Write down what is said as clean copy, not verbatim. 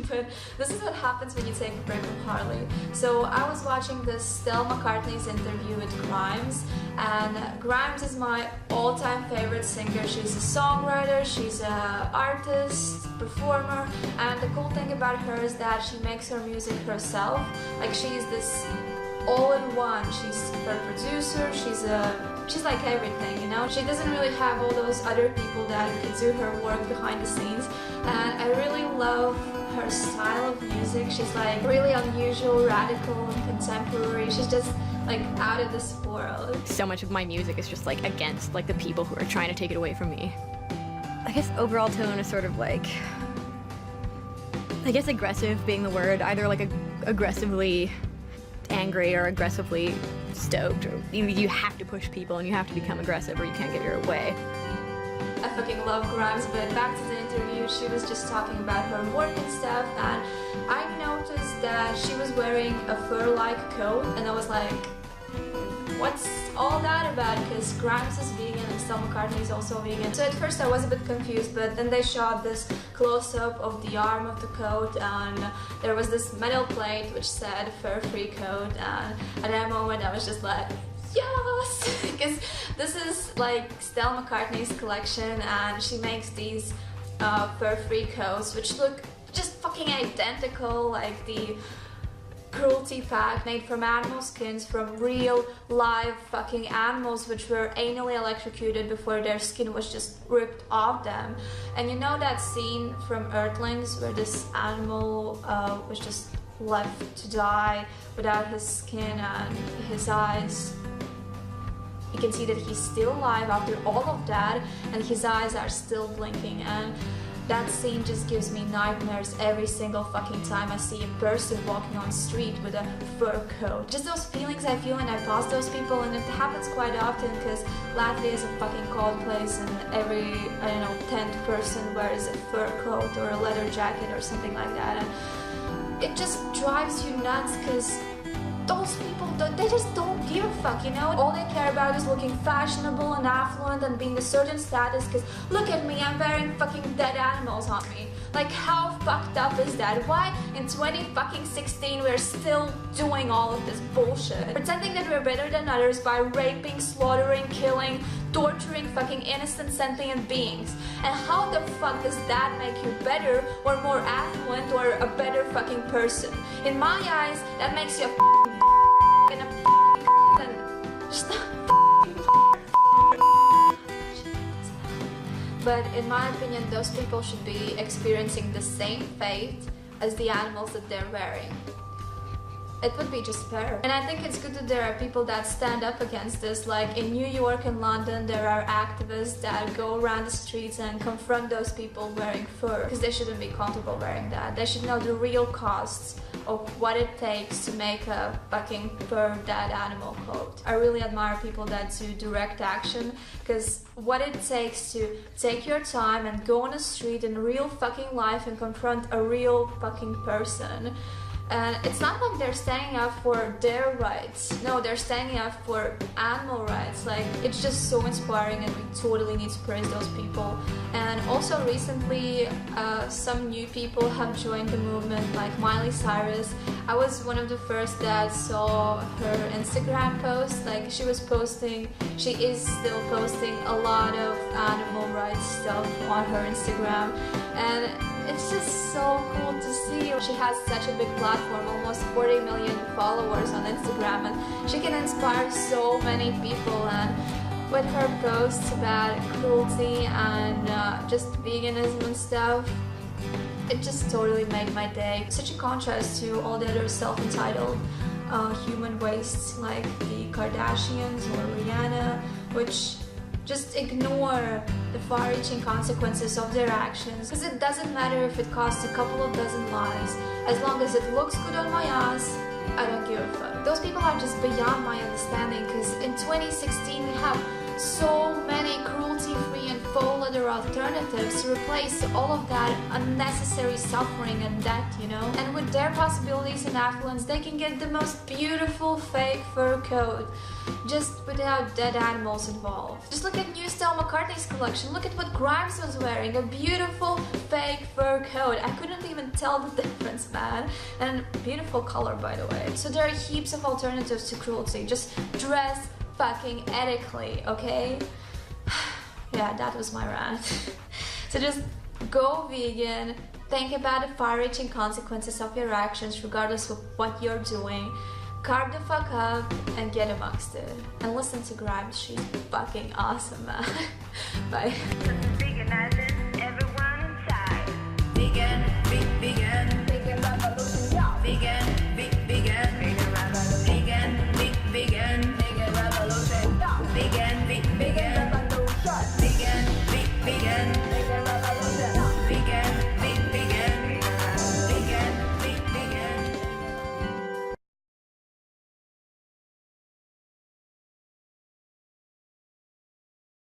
but this is what happens when you take a break from Harley. So I was watching this Stella McCartney's interview with GRIMES, and GRIMES is my all-time favorite singer. She's a songwriter, she's an artist, performer, and the cool thing about her is that she makes her music herself. Like, she's this all-in-one. She's her producer, she's like everything, you know? She doesn't really have all those other people that could do her work behind the scenes, and I really love her style of music. She's like really unusual, radical, and contemporary. She's just like out of this world. So much of my music is just like against like the people who are trying to take it away from me. I guess overall tone is sort of like, I guess aggressive being the word, either like aggressively angry or aggressively stoked, or you have to push people and you have to become aggressive or you can't get your way. I fucking love GRIMES, but back to the interview, she was just talking about her work and stuff, and I noticed that she was wearing a fur-like coat, and I was like, what's all that about? Because GRIMES is vegan and Stella McCartney is also vegan. So at first I was a bit confused, but then they shot this close-up of the arm of the coat, and there was this metal plate which said fur-free coat, and at that moment I was just like, yes! Because this is like Stella McCartney's collection, and she makes these fur-free coats which look just fucking identical, like the cruelty pack made from animal skins from real live fucking animals which were anally electrocuted before their skin was just ripped off them. And you know that scene from Earthlings where this animal was just left to die without his skin and his eyes? You can see that he's still alive after all of that, and his eyes are still blinking, and that scene just gives me nightmares every single fucking time I see a person walking on the street with a fur coat. Just those feelings I feel when I pass those people, and it happens quite often because Latvia is a fucking cold place and every, I don't know, 10th person wears a fur coat or a leather jacket or something like that. And it just drives you nuts because those people, they just don't give a fuck, you know? All they care about is looking fashionable and affluent and being a certain status, because look at me, I'm wearing fucking dead animals on me. Like, how fucked up is that? Why in 2016 we're still doing all of this bullshit? Pretending that we're better than others by raping, slaughtering, killing, torturing fucking innocent sentient beings. And how the fuck does that make you better or more affluent or a better fucking person? In my eyes, that makes you a and just But in my opinion, those people should be experiencing the same fate as the animals that they're wearing. It would be just fair. And I think it's good that there are people that stand up against this. Like in New York and London, there are activists that go around the streets and confront those people wearing fur, because they shouldn't be comfortable wearing that. They should know the real costs of what it takes to make a fucking fur dead animal coat. I really admire people that do direct action, because what it takes to take your time and go on the street in real fucking life and confront a real fucking person. And it's not like they're standing up for their rights. No, they're standing up for animal rights. Like, it's just so inspiring, and we totally need to praise those people. And also recently, some new people have joined the movement, like Miley Cyrus. I was one of the first that saw her Instagram post. Like, she is still posting a lot of animal rights stuff on her Instagram. And it's just so cool to see. She has such a big platform, almost 40 million followers on Instagram, and she can inspire so many people. And with her posts about cruelty and just veganism and stuff, it just totally made my day. Such a contrast to all the other self-entitled human wastes like the Kardashians or Rihanna, which just ignore the far-reaching consequences of their actions, because it doesn't matter if it costs a couple of dozen lives. As long as it looks good on my ass, I don't give a fuck. Those people are just beyond my understanding, because in 2016 we have so many cruelty-free and faux leather alternatives to replace all of that unnecessary suffering and death, you know? And with their possibilities and affluence, they can get the most beautiful fake fur coat, just without dead animals involved. Just look at new Stella McCartney's collection. Look at what Grimes was wearing, a beautiful fake fur coat. I couldn't even tell the difference, man. And beautiful color, by the way. So there are heaps of alternatives to cruelty. Just dress fucking ethically, okay? Yeah, that was my rant. So just go vegan, think about the far-reaching consequences of your actions regardless of what you're doing. Carve the fuck up and get amongst it. And listen to Grimes, she's fucking awesome, man. Bye. Veganizing everyone inside. Vegan, vegan, vegan revolution, y'all. Vegan.